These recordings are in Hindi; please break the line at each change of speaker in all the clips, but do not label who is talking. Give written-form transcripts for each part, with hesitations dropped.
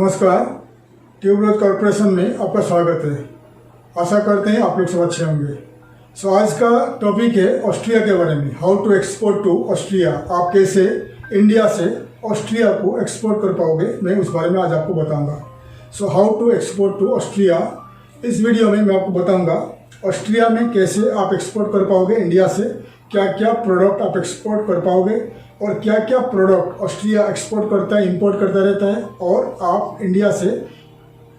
नमस्कार, ट्यूबरोज कॉर्पोरेशन में आपका स्वागत है। आशा करते हैं आप लोग सब अच्छे होंगे। आज का टॉपिक है ऑस्ट्रिया के बारे में, how to export to Austria. आप कैसे इंडिया से ऑस्ट्रिया को एक्सपोर्ट कर पाओगे, मैं उस बारे में आज आपको बताऊंगा। How to export to Austria, इस वीडियो में मैं आपको बताऊंगा ऑस्ट्रिया में कैसे आप एक्सपोर्ट कर पाओगे इंडिया से, क्या क्या प्रोडक्ट आप एक्सपोर्ट कर पाओगे और क्या क्या प्रोडक्ट ऑस्ट्रिया एक्सपोर्ट करता है, इंपोर्ट करता रहता है, और आप इंडिया से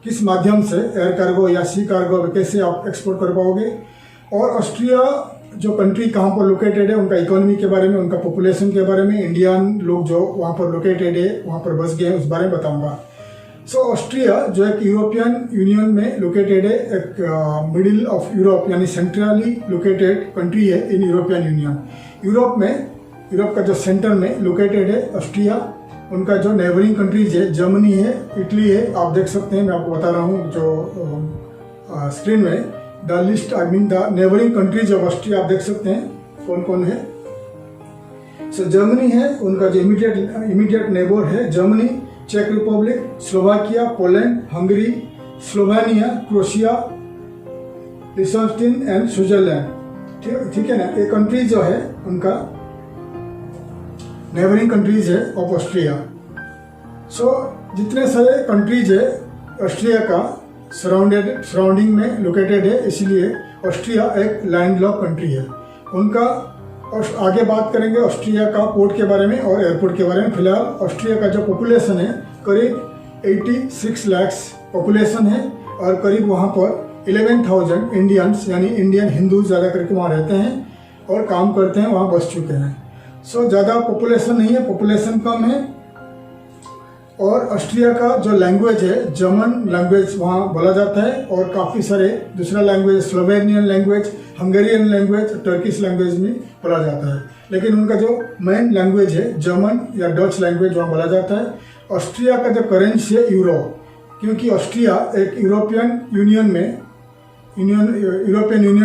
किस माध्यम से एयर कार्गो या सी कार्गो कैसे आप एक्सपोर्ट कर पाओगे, और ऑस्ट्रिया जो कंट्री कहाँ पर लोकेटेड है, उनका इकोनॉमी के बारे में, उनका पॉपुलेशन के बारे में, इंडियन लोग जो वहाँ पर लोकेटेड है, वहाँ पर बस गए हैं, उस बारे में बताऊँगा। ऑस्ट्रिया जो एक यूरोपियन यूनियन में लोकेटेड है, एक मिडिल ऑफ यूरोप यानी सेंट्रली लोकेटेड कंट्री है इन यूरोपियन यूनियन। यूरोप का जो सेंटर में लोकेटेड है ऑस्ट्रिया। उनका जो नेबरिंग कंट्रीज है, जर्मनी है, इटली है, आप देख सकते हैं, मैं आपको बता रहा हूँ जो स्क्रीन में the list, I mean the neighbouring countries of Austria, आप देख सकते हैं कौन कौन है। जर्मनी है, उनका जो इमीडिएट नेबर है जर्मनी, चेक Republic, Slovakia, Poland, Hungary, Slovenia, Croatia, लिechtenstein एंड स्विट्जरलैंड। ठीक है ना, ये कंट्रीज जो है उनका नेबरिंग कंट्रीज है ऑफ ऑस्ट्रिया। जितने सारे कंट्रीज है ऑस्ट्रिया का सराउंडिंग में लोकेटेड है, इसलिए ऑस्ट्रिया एक लैंडलॉक कंट्री है। उनका और आगे बात करेंगे ऑस्ट्रिया का पोर्ट के बारे में और एयरपोर्ट के बारे में। फिलहाल ऑस्ट्रिया का जो पॉपुलेशन है करीब 86 लाख पॉपुलेशन है, और करीब वहाँ पर 11,000 इंडियंस यानी इंडियन हिंदू ज़्यादा करके वहाँ रहते हैं और काम करते हैं, वहाँ बस चुके हैं। ज़्यादा पॉपुलेशन नहीं है, पॉपुलेशन कम है। और ऑस्ट्रिया का जो लैंग्वेज है जर्मन लैंग्वेज वहाँ बोला जाता है, और काफ़ी सारे दूसरा language, Slovenian language, Hungarian language, Turkish language में बोला जाता है। लेकिन उनका जो मेन लैंग्वेज है जर्मन या डच लैंग्वेज वहाँ बोला जाता है। ऑस्ट्रिया का जो करेंसी है यूरो, क्योंकि ऑस्ट्रिया एक यूरोपियन यूनियन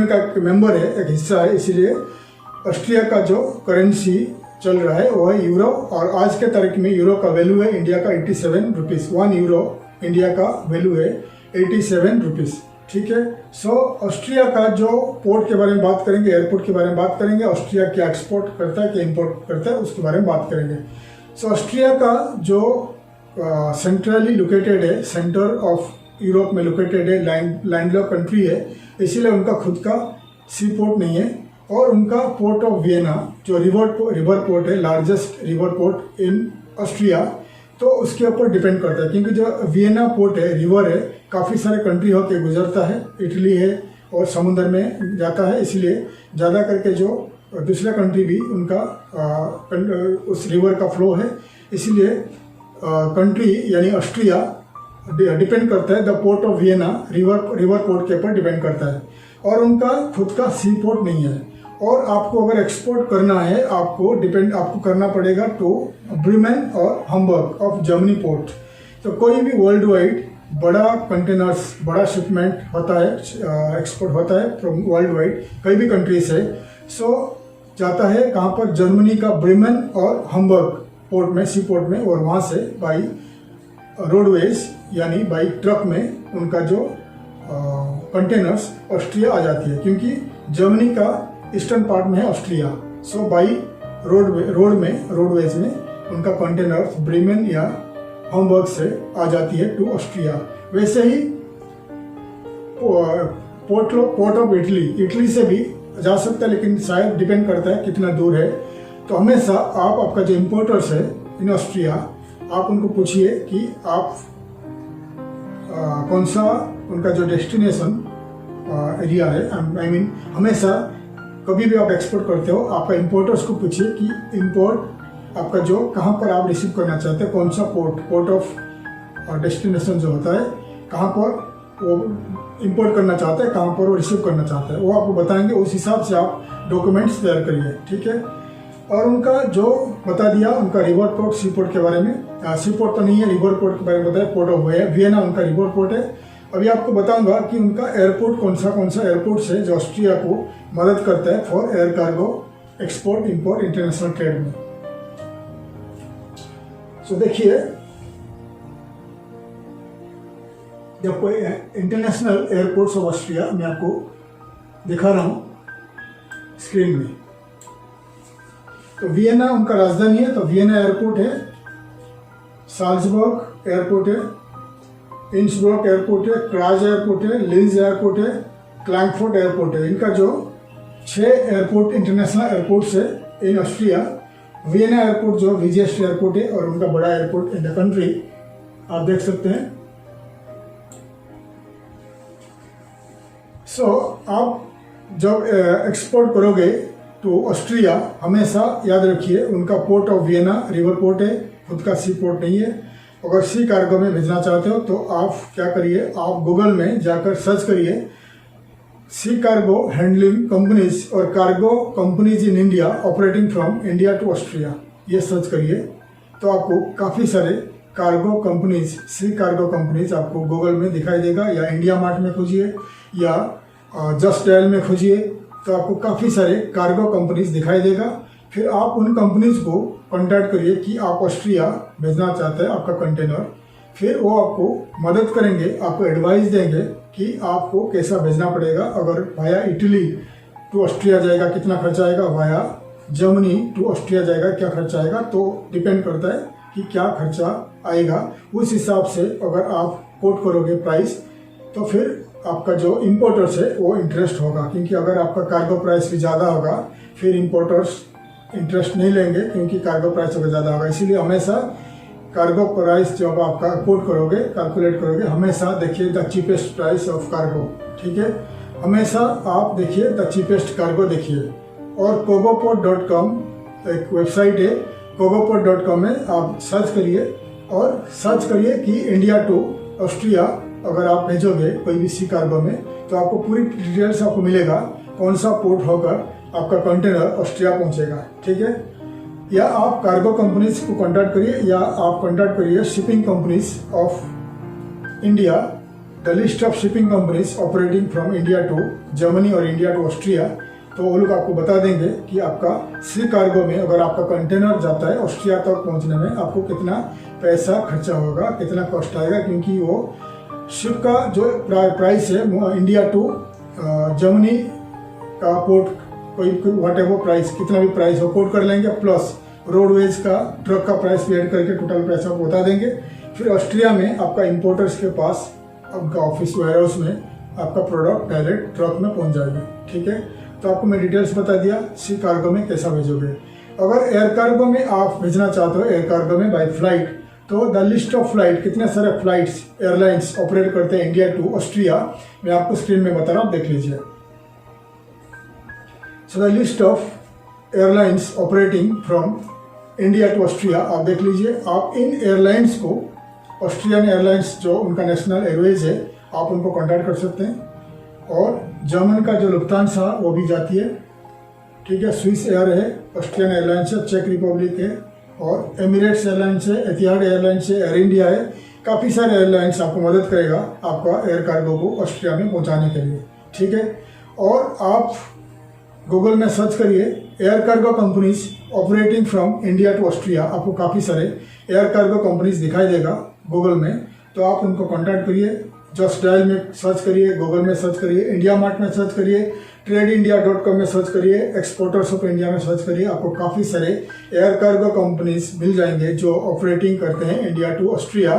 का एक मेंबर है, एक हिस्सा है, इसीलिए ऑस्ट्रिया का जो करेंसी चल रहा है वो है यूरो। और आज के तारीख में यूरो का वैल्यू है इंडिया का 87 रुपीज़। 1 यूरो इंडिया का वैल्यू है 87 रुपीज़। ठीक है। ऑस्ट्रिया का जो पोर्ट के बारे में बात करेंगे, एयरपोर्ट के बारे में बात करेंगे, ऑस्ट्रिया क्या एक्सपोर्ट करता है, क्या इंपोर्ट करता है, उसके बारे में बात करेंगे। ऑस्ट्रिया का जो सेंट्रली लोकेटेड है, सेंटर ऑफ यूरोप में लोकेटेड है, लैंडलॉक कंट्री है, इसीलिए उनका खुद का सी पोर्ट नहीं है। और उनका पोर्ट ऑफ वियना जो रिवर पोर्ट है, largest river port in Austria, तो उसके ऊपर डिपेंड करता है, क्योंकि जो वियना पोर्ट है, रिवर है, काफ़ी सारे कंट्री होकर गुजरता है, इटली है और समुद्र में जाता है, इसलिए ज़्यादा करके जो दूसरा कंट्री भी उनका उस रिवर का फ्लो है, इसलिए कंट्री यानी ऑस्ट्रिया डिपेंड करता है the port of Vienna river port के ऊपर डिपेंड करता है। और उनका खुद का सी पोर्ट नहीं है। और आपको अगर एक्सपोर्ट करना है, आपको करना पड़ेगा टू ब्रीमेन और हम्बर्ग ऑफ जर्मनी पोर्ट। तो कोई भी वर्ल्ड वाइड बड़ा कंटेनर्स, बड़ा शिपमेंट होता है, एक्सपोर्ट होता है फ्रॉम वर्ल्ड वाइड कई भी कंट्री से, जाता है कहाँ पर, जर्मनी का ब्रीमेन और हम्बर्ग पोर्ट में, सी पोर्ट में, और वहाँ से बाई रोडवेज यानी बाई ट्रक में उनका जो कंटेनर्स ऑस्ट्रिया आ जाती है, क्योंकि जर्मनी का ईस्टर्न पार्ट में है ऑस्ट्रिया। बाई रोडवेज में उनका कंटेनर्स ब्रीमेन या हम्बर्ग से आ जाती है टू ऑस्ट्रिया। वैसे ही पोर्ट ऑफ इटली से भी जा सकता है, लेकिन शायद डिपेंड करता है कितना दूर है। तो हमेशा आपका जो इम्पोर्टर्स है इन ऑस्ट्रिया, आप उनको पूछिए कि आप कौन सा उनका जो डेस्टिनेशन एरिया है, आई मीन हमेशा कभी भी आप एक्सपोर्ट करते हो, आपका इम्पोर्टर्स को पूछिए कि इम्पोर्ट आपका जो कहाँ पर आप रिसीव करना चाहते हैं, कौन सा पोर्ट ऑफ डेस्टिनेशन जो होता है, कहाँ पर वो इंपोर्ट करना चाहते हैं, कहाँ पर वो रिसीव करना चाहते हैं, वो आपको बताएंगे। उस हिसाब से आप डॉक्यूमेंट्स तैयार करिए। ठीक है। और उनका जो बता दिया उनका रिवर पोर्ट, सी पोर्ट के बारे में, सी पोर्ट तो नहीं है, रिवर पोर्ट के बारे में बताया, पोर्ट ऑफ वियना उनका रिवर पोर्ट है। अभी आपको बताऊंगा कि उनका एयरपोर्ट कौन सा एयरपोर्ट है जो ऑस्ट्रिया को मदद करता है for air cargo export import international trade में। देखिए जब कोई इंटरनेशनल एयरपोर्ट्स ऑफ ऑस्ट्रिया मैं आपको दिखा रहा हूँ स्क्रीन में। तो वियना उनका राजधानी है, तो वियना एयरपोर्ट है, साल्जबर्ग एयरपोर्ट है, इंसब्रुक एयरपोर्ट है, क्राज एयरपोर्ट है, लिंज एयरपोर्ट है, क्लैंकफर्ट एयरपोर्ट है। इनका जो 6 एयरपोर्ट इंटरनेशनल एयरपोर्ट्स है इन ऑस्ट्रिया। वियना एयरपोर्ट जो बिगेस्ट एयरपोर्ट है और उनका बड़ा एयरपोर्ट इन द कंट्री, आप देख सकते हैं। आप जब एक्सपोर्ट करोगे तो ऑस्ट्रिया, हमेशा याद रखिए उनका port of Vienna river port है, खुद का सी पोर्ट नहीं है। अगर सी कार्गो में भेजना चाहते हो तो आप क्या करिए, आप गूगल में जाकर सर्च करिए सी कार्गो हैंडलिंग कंपनीज और cargo companies in India operating from India to Austria, ये सर्च करिए तो आपको काफ़ी सारे cargo companies, sea cargo companies आपको गूगल में दिखाई देगा, या इंडिया मार्ट में खोजिए या जस्ट डायल में खोजिए तो आपको काफ़ी सारे कार्गो कंपनीज दिखाई देगा। फिर आप उन कंपनीज को कॉन्टैक्ट करिए कि आप ऑस्ट्रिया भेजना चाहते हैं आपका कंटेनर, फिर वो आपको मदद करेंगे, आपको एडवाइस देंगे कि आपको कैसा भेजना पड़ेगा। अगर वाया इटली टू ऑस्ट्रिया जाएगा कितना खर्चा आएगा, वाया जर्मनी टू ऑस्ट्रिया जाएगा क्या खर्चा आएगा, तो डिपेंड करता है कि क्या खर्चा आएगा। उस हिसाब से अगर आप कोट करोगे प्राइस तो फिर आपका जो इम्पोर्टर्स है वो इंटरेस्ट होगा, क्योंकि अगर आपका कार्गो प्राइस भी ज़्यादा होगा फिर इम्पोर्टर्स इंटरेस्ट नहीं लेंगे क्योंकि कार्गो प्राइस अगर ज़्यादा होगा। इसीलिए हमेशा कार्गो प्राइस जब आपका कोट करोगे, कैलकुलेट करोगे, हमेशा देखिए the cheapest price of cargo, ठीक है। हमेशा आप देखिए द चीपेस्ट कार्गो देखिए। और cogoport.com एक वेबसाइट है, cogoport.com में आप सर्च करिए और सर्च करिए कि इंडिया टू ऑस्ट्रिया अगर आप भेजोगे कोई भी सी कार्गो में तो आपको पूरी डिटेल्स आपको मिलेगा, कौन सा पोर्ट होकर आपका कंटेनर ऑस्ट्रिया पहुंचेगा, ठीक है। या आप कार्गो कंपनीज को कांटेक्ट करिए या आप कांटेक्ट करिए shipping companies of India, the list of shipping companies operating from India to Germany और इंडिया टू ऑस्ट्रिया। तो वो लोग आपको बता देंगे कि आपका सी कार्गो में अगर आपका कंटेनर जाता है ऑस्ट्रिया तक पहुंचने में आपको कितना पैसा खर्चा होगा, कितना कॉस्ट आएगा, क्योंकि वो शिप का जो प्राइस है इंडिया टू जर्मनी का पोर्ट कोई वट एवर प्राइस, कितना भी प्राइस हो कोट कर लेंगे, प्लस रोडवेज का ट्रक का प्राइस भी ऐड करके टोटल प्राइस आपको बता देंगे। फिर ऑस्ट्रिया में आपका इंपोर्टर्स के पास आपका ऑफिस वेयर हाउस में आपका प्रोडक्ट डायरेक्ट ट्रक में पहुंच जाएगा, ठीक है। तो आपको मैं डिटेल्स बता दिया सी कार्गो में कैसा भेजोगे। अगर एयर कार्गो में आप भेजना चाहते हो, एयर कार्गो में बाय फ्लाइट, तो द लिस्ट ऑफ फ्लाइट, कितने सारे फ्लाइट्स एयरलाइंस ऑपरेट करते हैं इंडिया टू ऑस्ट्रिया, मैं आपको स्क्रीन में बता रहा हूँ, देख लीजिए। So the list of airlines operating from India to Austria आप देख लीजिए। आप इन एयरलाइंस को, ऑस्ट्रियन एयरलाइंस जो उनका नेशनल एयरवेज है, आप उनको कॉन्टैक्ट कर सकते हैं। और जर्मन का जो लुफ्तांसा वो भी जाती है, ठीक है। स्विस एयर है, ऑस्ट्रियन एयरलाइंस है, चेक रिपब्लिक है, और एमिरेट्स एयरलाइंस है, एतिहाद एयरलाइंस है, एयर इंडिया है। काफ़ी सारे एयरलाइंस आपको मदद करेगा आपका एयर कार्गो को ऑस्ट्रिया में पहुंचाने के लिए, ठीक है। और आप गूगल में सर्च करिए air cargo companies operating from India to Austria, आपको काफ़ी सारे एयर कार्गो कंपनीज दिखाई देगा गूगल में, तो आप उनको कॉन्टैक्ट करिए। जस्ट डायल में सर्च करिए, गूगल में सर्च करिए, इंडिया मार्ट में सर्च करिए, TradeIndia.com में सर्च करिए, एक्सपोर्टर्स ऑफ इंडिया में सर्च करिए, आपको काफ़ी सारे एयर कार्गो कंपनीज मिल जाएंगे जो ऑपरेटिंग करते हैं इंडिया टू ऑस्ट्रिया।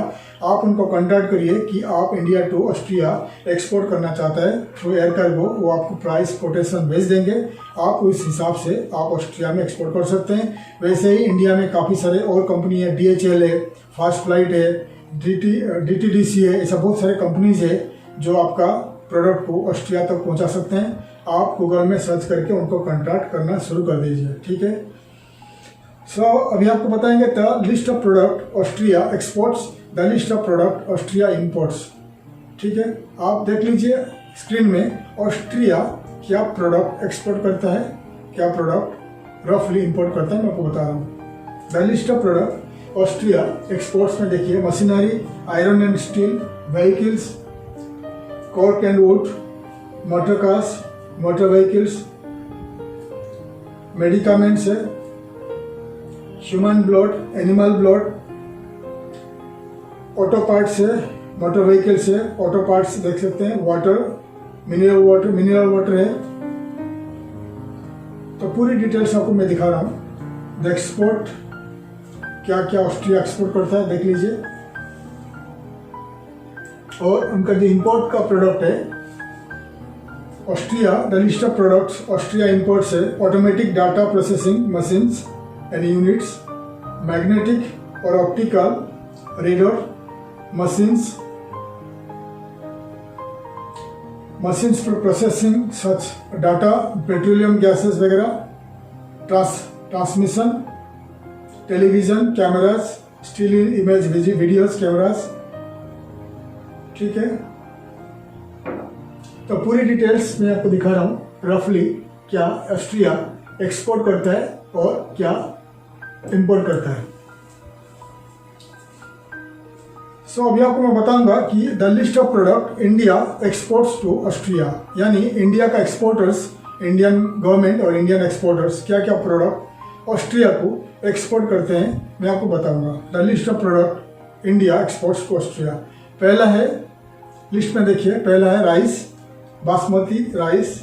आप उनको कॉन्टैक्ट करिए कि आप इंडिया टू ऑस्ट्रिया एक्सपोर्ट करना चाहता है थ्रू एयर कार्गो, वो आपको प्राइस कोटेशन भेज देंगे, आप उस हिसाब से आप ऑस्ट्रिया में एक्सपोर्ट कर सकते हैं। वैसे ही इंडिया में काफ़ी सारे और कंपनी है, DHL है, फास्ट फ्लाइट है, DTDC है, ऐसा बहुत सारे कंपनीज है जो आपका प्रोडक्ट को ऑस्ट्रिया तक पहुंचा सकते हैं। आप गूगल में सर्च करके उनको कॉन्टैक्ट करना शुरू कर दीजिए, ठीक है। सो अभी आपको बताएंगे the list of product Austria exports, the list of product Austria imports, ठीक है। आप देख लीजिए स्क्रीन में ऑस्ट्रिया क्या प्रोडक्ट एक्सपोर्ट करता है, क्या प्रोडक्ट रफली इंपोर्ट करता है, मैं आपको बता रहा हूँ। The list of product Austria exports में देखिए machinery, iron and steel, vehicles, cork and wood, motor cars, motor vehicles, medicaments है, human blood, animal blood, auto parts है, मोटर व्हीकल्स है, ऑटो पार्ट्स देख सकते हैं, वाटर, मिनरल वाटर है। तो पूरी डिटेल्स आपको मैं दिखा रहा हूँ। द एक्सपोर्ट, क्या क्या ऑस्ट्रिया एक्सपोर्ट करता है देख लीजिए। और उनका जो इंपोर्ट का प्रोडक्ट है Austria, the list of products Austria imports है automatic data processing machines and units, magnetic और optical reader machines for processing such data, petroleum gases वगैरह, transmission, television cameras, still image videos cameras, ठीक है। तो पूरी डिटेल्स मैं आपको दिखा रहा हूँ रफली क्या ऑस्ट्रिया एक्सपोर्ट करता है और क्या इंपोर्ट करता है। सो अभी आपको मैं बताऊंगा कि the list of product India exports to Austria, यानी इंडिया का एक्सपोर्टर्स, इंडियन गवर्नमेंट और इंडियन एक्सपोर्टर्स क्या क्या प्रोडक्ट ऑस्ट्रिया को एक्सपोर्ट करते हैं मैं आपको बताऊंगा। The list of product India exports to Austria. पहला है, लिस्ट में देखिए, पहला है rice, basmati rice,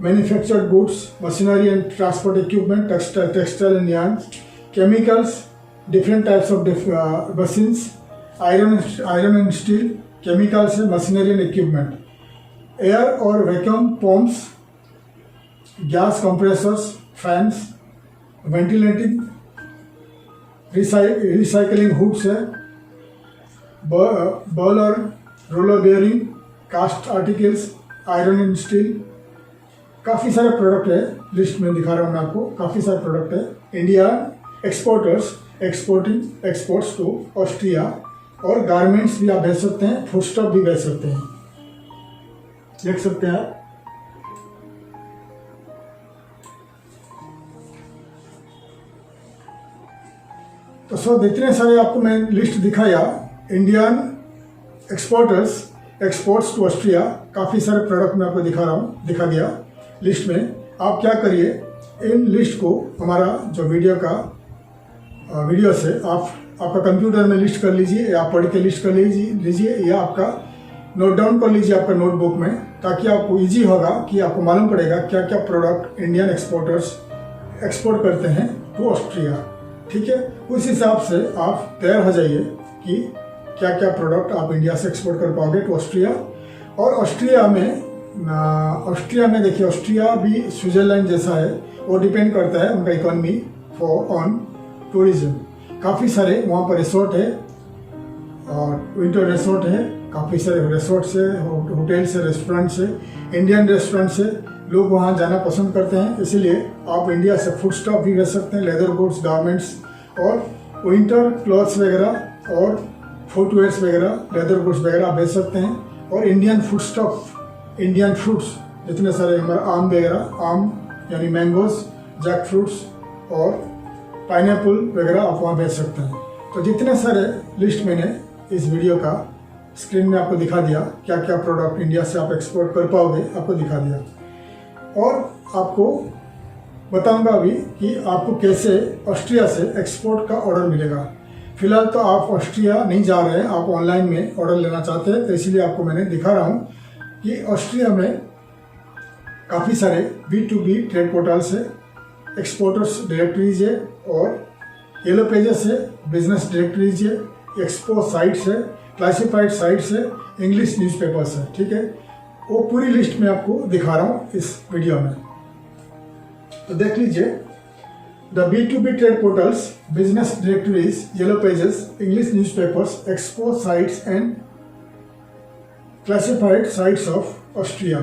manufactured goods, machinery and transport equipment, textile and yarn, chemicals, different types of machines, iron and steel, chemicals है, मशीनरी एंड इक्विपमेंट, एयर और vacuum pumps, gas compressors, fans, ventilating, recycling hoods है, बॉल और roller bearing, cast articles, iron and steel, काफ़ी सारे प्रोडक्ट है। लिस्ट में दिखा रहा हूँ मैं आपको, काफ़ी सारे प्रोडक्ट है। India exporters exports to Austria, और गारमेंट्स भी आप भेज सकते हैं, फूड स्टॉक भी भेज सकते हैं, देख सकते हैं आप। तो सो जितने सारे आपको मैं लिस्ट दिखाया, Indian exporters exports to Austria, काफ़ी सारे प्रोडक्ट मैं आपको दिखा रहा हूँ, दिखा दिया लिस्ट में। आप क्या करिए, इन लिस्ट को हमारा जो वीडियो से आपका कंप्यूटर में लिस्ट कर लीजिए, या पढ़ के लिस्ट कर लीजिए, या आपका नोट डाउन कर लीजिए आपका नोटबुक में, ताकि आपको इजी होगा कि आपको मालूम पड़ेगा क्या क्या प्रोडक्ट इंडियन एक्सपोर्टर्स एक्सपोर्ट करते हैं टू ऑस्ट्रिया, ठीक है। उस हिसाब से आप तैयार हो जाइए कि क्या क्या प्रोडक्ट आप इंडिया से एक्सपोर्ट कर पाओगे टू ऑस्ट्रिया। और ऑस्ट्रिया में देखिए, ऑस्ट्रिया भी स्विट्जरलैंड जैसा है, वो डिपेंड करता है उनका इकोनॉमी ऑन टूरिज्म। काफ़ी सारे वहाँ पर रिसोर्ट है, और विंटर रिसोर्ट है, काफ़ी सारे रिसोर्ट्स है, होटल्स है, रेस्टोरेंट्स है, इंडियन रेस्टोरेंट्स है, लोग वहाँ जाना पसंद करते हैं। इसीलिए आप इंडिया से फूड स्टॉक भी भेज सकते हैं, लेदर गुड्स, गारमेंट्स और विंटर क्लॉथ्स वगैरह और फुटवेयर्स वगैरह, लेदर गुड्स वगैरह आप भेज सकते हैं। और Indian food stock, Indian fruits जितने सारे हमारे आम वगैरह, आम यानी मैंगोज, जैक फ्रूट्स और पाइनएप्पल वगैरह आप वहाँ भेज सकते हैं। तो जितने सारे लिस्ट मैंने इस वीडियो का स्क्रीन में आपको दिखा दिया, क्या क्या प्रोडक्ट इंडिया से आप एक्सपोर्ट कर पाओगे, आपको दिखा दिया। और आपको बताऊंगा अभी कि आपको कैसे ऑस्ट्रिया से एक्सपोर्ट का ऑर्डर मिलेगा। फिलहाल तो आप ऑस्ट्रिया नहीं जा रहे हैं, आप ऑनलाइन में ऑर्डर लेना चाहते हैं, तो इसलिए आपको मैंने दिखा रहा हूँ कि ऑस्ट्रिया में काफ़ी सारे B2B ट्रेड पोर्टल्स है, एक्सपोर्टर्स डायरेक्टरीज है, और येलो पेजेस है, बिजनेस डायरेक्टरीज है, एक्सपो साइट्स है, क्लासिफाइड साइट्स है, इंग्लिश न्यूज़पेपर्स है, ठीक है। वो पूरी लिस्ट में आपको दिखा रहा हूँ इस वीडियो में, तो देख लीजिए। The B2B trade portals, business directories, yellow pages, English newspapers, expo sites and classified sites of Austria.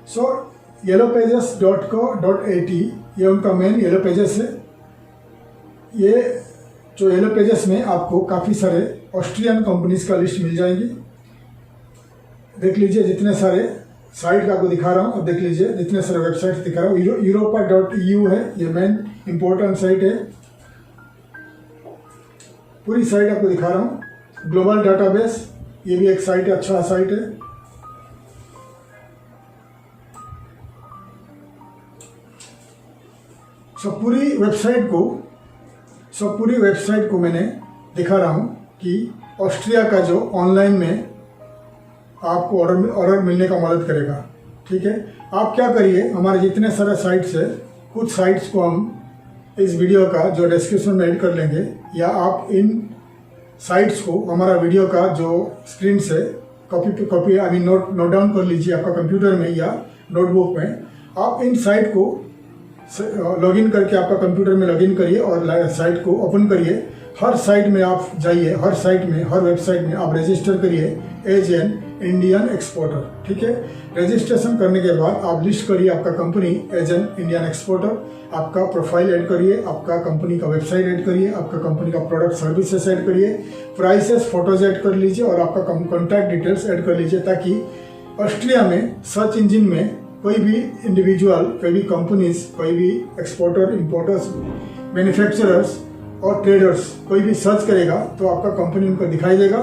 So yellowpages.co.at ये उनका मेन येलो पेजेस है। ये जो येलो पेजेस में आपको काफ़ी सारे ऑस्ट्रियन कंपनीज का लिस्ट मिल जाएंगी। देख लीजिए, जितने सारे साइट का आपको दिखा रहा हूँ, अब देख लीजिए जितने सारे वेबसाइट दिखा रहा हूँ। europa.eu है, ये मेन इम्पोर्टेंट साइट है, पूरी साइट आपको दिखा रहा हूँ। ग्लोबल डाटाबेस, ये भी एक साइट है, अच्छा साइट है। पूरी वेबसाइट को मैंने दिखा रहा हूँ कि ऑस्ट्रिया का जो ऑनलाइन में आपको ऑर्डर मिलने का मदद करेगा। ठीक है, आप क्या करिए, हमारे जितने सारे साइट्स है, कुछ साइट्स को हम इस वीडियो का जो डिस्क्रिप्शन में ऐड कर लेंगे, या आप इन साइट्स को हमारा वीडियो का जो स्क्रीन से copy I mean note down कर लीजिए आपका कंप्यूटर में या नोटबुक में। आप इन साइट को लॉगिन करके आपका कंप्यूटर में लॉगिन करिए और साइट को ओपन करिए। हर साइट में आप जाइए, हर साइट में, हर वेबसाइट में आप रजिस्टर करिए एज एन इंडियन एक्सपोर्टर। ठीक है, रजिस्ट्रेशन करने के बाद आप लिस्ट करिए आपका company as an Indian exporter. आपका प्रोफाइल ऐड करिए, आपका कंपनी का वेबसाइट ऐड करिए, आपका कंपनी का प्रोडक्ट सर्विसेज ऐड करिए, प्राइसेस फोटोज ऐड कर लीजिए और आपका कॉन्टैक्ट डिटेल्स ऐड कर लीजिए, ताकि ऑस्ट्रिया में सर्च इंजिन में कोई भी इंडिविजुअल, कोई भी कंपनीज, कोई भी एक्सपोर्टर, इंपोर्टर्स, मैन्युफैक्चरर्स और ट्रेडर्स कोई भी सर्च करेगा तो आपका कंपनी उनको दिखाई देगा,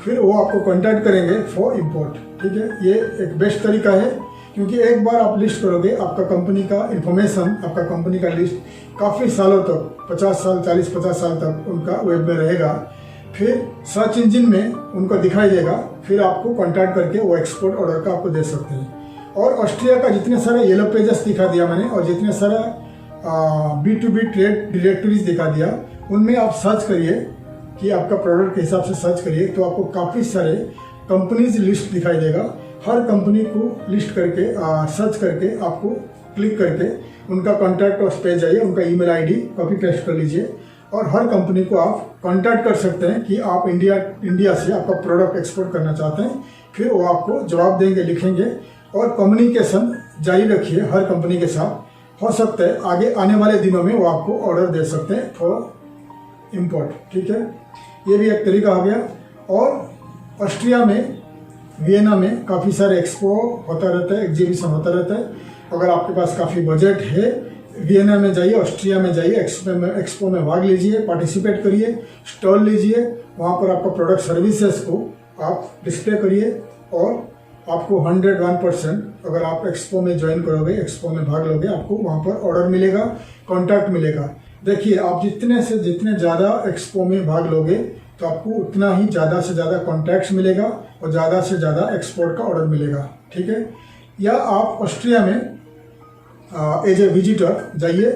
फिर वो आपको कांटेक्ट करेंगे फॉर इंपोर्ट। ठीक है, ये एक बेस्ट तरीका है, क्योंकि एक बार आप लिस्ट करोगे, आपका कंपनी का इंफॉर्मेशन, आपका कंपनी का लिस्ट काफ़ी सालों तक, 50 साल, 40-50 साल तक उनका वेब में रहेगा, फिर सर्च इंजिन में उनको दिखाई देगा, फिर आपको कांटेक्ट करके वो एक्सपोर्ट ऑर्डर का आपको दे सकते हैं। और ऑस्ट्रिया का जितने सारे येलो पेजेस दिखा दिया मैंने, और जितने सारा B2B ट्रेड डायरेक्टरीज दिखा दिया, उनमें आप सर्च करिए कि आपका प्रोडक्ट के हिसाब से सर्च करिए, तो आपको काफ़ी सारे कंपनीज लिस्ट दिखाई देगा। हर कंपनी को लिस्ट करके सर्च करके आपको क्लिक करके उनका कॉन्टैक्ट उस पे जाइए, उनका ईमेल आईडी कॉपी पेस्ट कर लीजिए और हर कंपनी को आप कॉन्टैक्ट कर सकते हैं कि आप इंडिया से आपका प्रोडक्ट एक्सपोर्ट करना चाहते हैं। फिर वो आपको जवाब देंगे, लिखेंगे, और कम्युनिकेशन जारी रखिए हर कंपनी के साथ। हो सकता है आगे आने वाले दिनों में वो आपको ऑर्डर दे सकते हैं फॉर इम्पोर्ट। ठीक है, ये भी एक तरीका हो गया। और ऑस्ट्रिया में, वियना में काफ़ी सारे एक्सपो होता रहता है, एग्जीबिशन होता रहता है। अगर आपके पास काफ़ी बजट है, वियना में जाइए, ऑस्ट्रिया में जाइए, एक्सपो में भाग लीजिए, पार्टिसिपेट करिए, स्टॉल लीजिए, वहाँ पर आपका प्रोडक्ट सर्विसेज को आप डिस्प्ले करिए और आपको 101% अगर आप एक्सपो में ज्वाइन करोगे, एक्सपो में भाग लोगे, आपको वहाँ पर ऑर्डर मिलेगा, कॉन्टैक्ट मिलेगा। देखिए, आप जितने से जितने ज़्यादा एक्सपो में भाग लोगे तो आपको उतना ही ज़्यादा से ज़्यादा कॉन्टैक्ट्स मिलेगा और ज़्यादा से ज़्यादा एक्सपोर्ट का ऑर्डर मिलेगा। ठीक है, या आप ऑस्ट्रिया में एज ए विजिटर जाइए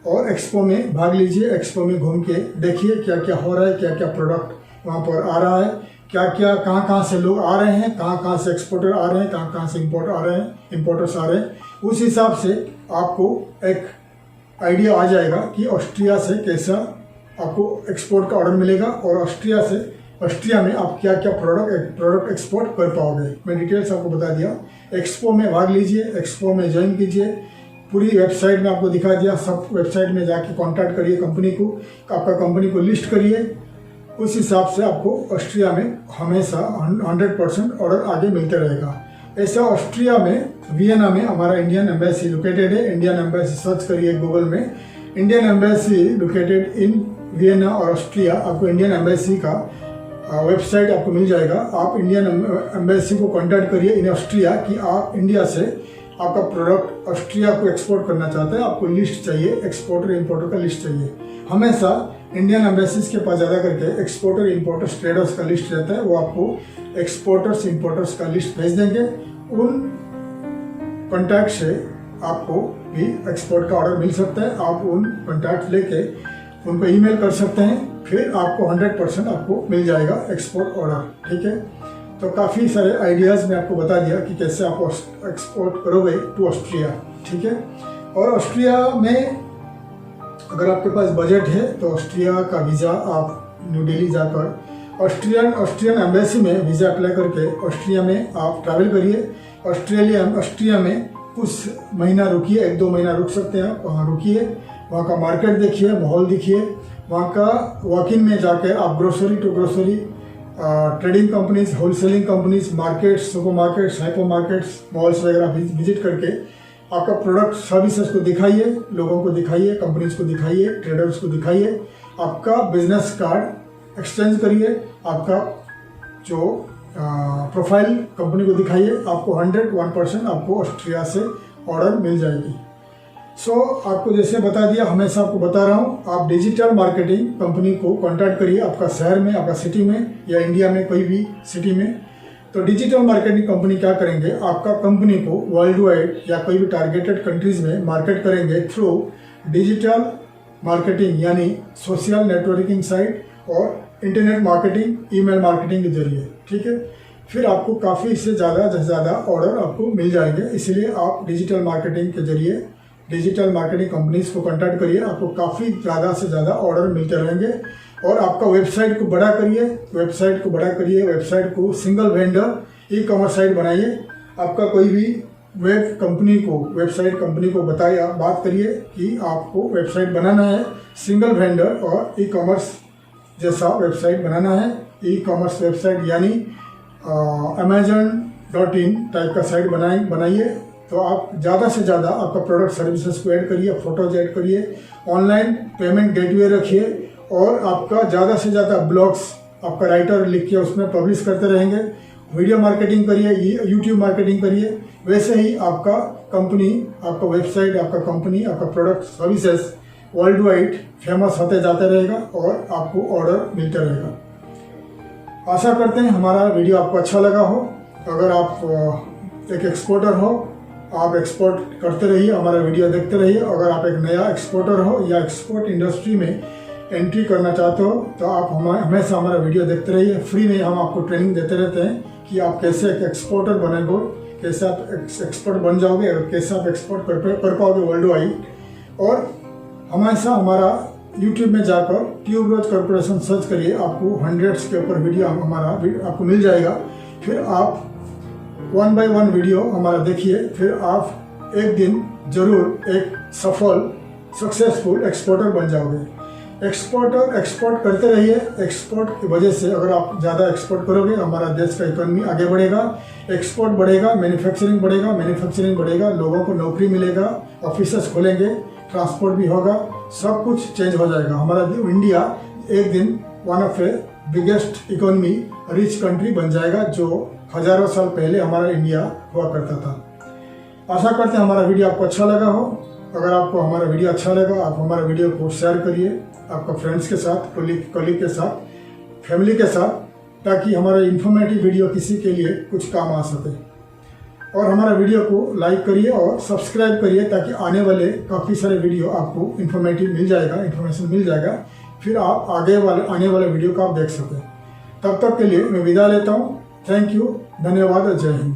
और एक्सपो में भाग लीजिए, एक्सपो में घूम के देखिए क्या क्या हो रहा है, क्या क्या प्रोडक्ट वहाँ पर आ रहा है, क्या क्या कहाँ से लोग आ रहे हैं, कहाँ से एक्सपोर्टर आ रहे हैं, कहाँ से इंपोर्टर्स आ रहे हैं। उस हिसाब से आपको एक आइडिया आ जाएगा कि ऑस्ट्रिया से कैसा आपको एक्सपोर्ट का ऑर्डर मिलेगा और ऑस्ट्रिया में आप क्या क्या प्रोडक्ट एक्सपोर्ट कर पाओगे। मैं डिटेल्स आपको बता दिया। एक्सपो में भाग लीजिए, एक्सपो में ज्वाइन कीजिए, पूरी वेबसाइट में आपको दिखा दिया। सब वेबसाइट में जाके कांटेक्ट करिए कंपनी को, आपका कंपनी को लिस्ट करिए। उस हिसाब से आपको ऑस्ट्रिया में हमेशा 100% ऑर्डर आगे मिलते रहेगा। ऐसा ऑस्ट्रिया में, वियना में हमारा इंडियन एम्बेसी लोकेटेड है। इंडियन एम्बेसी सर्च करिए गूगल में, Indian embassy located in Vienna और ऑस्ट्रिया, आपको इंडियन एम्बेसी का वेबसाइट आपको मिल जाएगा। आप इंडियन एम्बेसी को कांटेक्ट करिए इन ऑस्ट्रिया कि आप इंडिया से आपका प्रोडक्ट ऑस्ट्रिया को एक्सपोर्ट करना चाहते हैं, आपको लिस्ट चाहिए, एक्सपोर्टर इंपोर्टर का लिस्ट चाहिए। हमेशा इंडियन एम्बेसीज के पास ज़्यादा करके एक्सपोर्टर, इंपोर्टर्स, ट्रेडर्स का लिस्ट रहता है। वो आपको एक्सपोर्टर्स, इंपोर्टर्स का लिस्ट भेज देंगे। उन कॉन्टैक्ट से आपको भी एक्सपोर्ट का ऑर्डर मिल सकता है। आप उन कॉन्टैक्ट लेके उनको ईमेल कर सकते हैं, फिर आपको 100% आपको मिल जाएगा एक्सपोर्ट ऑर्डर। ठीक है, तो काफ़ी सारे आइडियाज़ मैं आपको बता दिया कि कैसे आप एक्सपोर्ट करोगे टू ऑस्ट्रिया। ठीक है, और ऑस्ट्रिया में अगर आपके पास बजट है तो ऑस्ट्रिया का वीज़ा आप न्यू दिल्ली जाकर ऑस्ट्रियन एम्बेसी में वीज़ा अप्लाई करके ऑस्ट्रिया में आप ट्रैवल करिए। ऑस्ट्रिया में कुछ महीना रुकिए, 1-2 महीना रुक सकते हैं आप, वहाँ रुकिए, वहाँ का मार्केट देखिए, माहौल देखिए, वहाँ का वॉक-इन में जाकर आप grocery to grocery, trading companies, wholesaling companies, markets, super markets, hyper markets, malls वगैरह विजिट करके आपका प्रोडक्ट सर्विसेज को दिखाइए, लोगों को दिखाइए, कंपनीज को दिखाइए, ट्रेडर्स को दिखाइए, आपका बिजनेस कार्ड एक्सचेंज करिए, आपका जो प्रोफाइल कंपनी को दिखाइए, आपको 101% आपको ऑस्ट्रिया से ऑर्डर मिल जाएगी। आपको जैसे बता दिया, हमेशा आपको बता रहा हूँ, आप डिजिटल मार्केटिंग कंपनी को कांटेक्ट करिए आपका शहर में, आपका सिटी में या इंडिया में कोई भी सिटी में, तो डिजिटल मार्केटिंग कंपनी क्या करेंगे, आपका कंपनी को वर्ल्ड वाइड या कोई भी टारगेटेड कंट्रीज में मार्केट करेंगे थ्रू डिजिटल मार्केटिंग यानी सोशल नेटवर्किंग साइट और इंटरनेट मार्केटिंग, ईमेल मार्केटिंग के जरिए। ठीक है, फिर आपको काफ़ी से ज़्यादा ऑर्डर आपको मिल जाएंगे। इसलिए आप डिजिटल मार्केटिंग के जरिए डिजिटल मार्केटिंग कंपनीज को कांटेक्ट करिए, आपको काफ़ी ज़्यादा से ज़्यादा ऑर्डर मिलते रहेंगे। और आपका वेबसाइट को बड़ा करिए, वेबसाइट को single vendor e commerce site बनाइए। आपका कोई भी वेबसाइट कंपनी को बात करिए कि आपको वेबसाइट बनाना है, सिंगल वेंडर और ई कॉमर्स जैसा वेबसाइट बनाना है। ई कॉमर्स वेबसाइट यानी amazon.in टाइप का साइट बनाइए। तो आप ज़्यादा से ज़्यादा आपका प्रोडक्ट सर्विसेज को ऐड करिए, फोटोज ऐड करिए, ऑनलाइन पेमेंट गेटवे रखिए और आपका ज़्यादा से ज़्यादा ब्लॉग्स आपका राइटर लिख के उसमें पब्लिश करते रहेंगे। वीडियो मार्केटिंग करिए, यूट्यूब मार्केटिंग करिए। वैसे ही आपका कंपनी, आपका वेबसाइट, आपका कंपनी, आपका product services world wide famous होते जाते रहेगा और आपको ऑर्डर मिलते रहेगा। आशा करते हैं हमारा वीडियो आपको अच्छा लगा हो। अगर आप एक एक्सपोर्टर हो, आप एक्सपोर्ट करते रहिए, हमारा वीडियो देखते रहिए। अगर आप एक नया एक्सपोर्टर हो या एक्सपोर्ट इंडस्ट्री में एंट्री करना चाहते हो तो आप हमेशा हमारा वीडियो देखते रहिए। फ्री में हम आपको ट्रेनिंग देते रहते हैं कि आप कैसे एक एक्सपोर्टर बनेंगे, कैसे आप एक्सपर्ट बन जाओगे और कैसे आप एक्सपोर्ट कर पाओगे वर्ल्ड वाइड। और हमेशा हमारा यूट्यूब में जाकर ट्यूबरोज कॉर्पोरेशन सर्च करिए, आपको हंड्रेड्स के ऊपर वीडियो हमारा आपको मिल जाएगा। फिर आप 1 बाय 1 वीडियो हमारा देखिए, फिर आप एक दिन जरूर एक सफल सक्सेसफुल एक्सपोर्टर बन जाओगे। एक्सपोर्ट करते रहिए। एक्सपोर्ट की वजह से अगर आप ज़्यादा एक्सपोर्ट करोगे हमारा देश का इकोनॉमी आगे बढ़ेगा, एक्सपोर्ट बढ़ेगा, मैन्युफैक्चरिंग बढ़ेगा, लोगों को नौकरी मिलेगा, ऑफिसेस खोलेंगे, ट्रांसपोर्ट भी होगा, सब कुछ चेंज हो जाएगा। हमारा इंडिया एक दिन one of A biggest economy rich country बन जाएगा, जो हजारों साल पहले हमारा इंडिया हुआ करता था। आशा करते हैं हमारा वीडियो आपको अच्छा लगा हो। अगर आपको हमारा वीडियो अच्छा लगा, आप हमारे वीडियो को शेयर करिए आपका फ्रेंड्स के साथ, कलीग के साथ, फैमिली के साथ, ताकि हमारा इन्फॉर्मेटिव वीडियो किसी के लिए कुछ काम आ सके। और हमारा वीडियो को लाइक करिए और सब्सक्राइब करिए ताकि आने वाले काफ़ी सारे वीडियो आपको इन्फॉर्मेशन मिल जाएगा। फिर आप आने वाले वीडियो को आप देख सकें। तब तक के लिए मैं विदा लेता हूँ। थैंक यू, धन्यवाद, जय हिंद।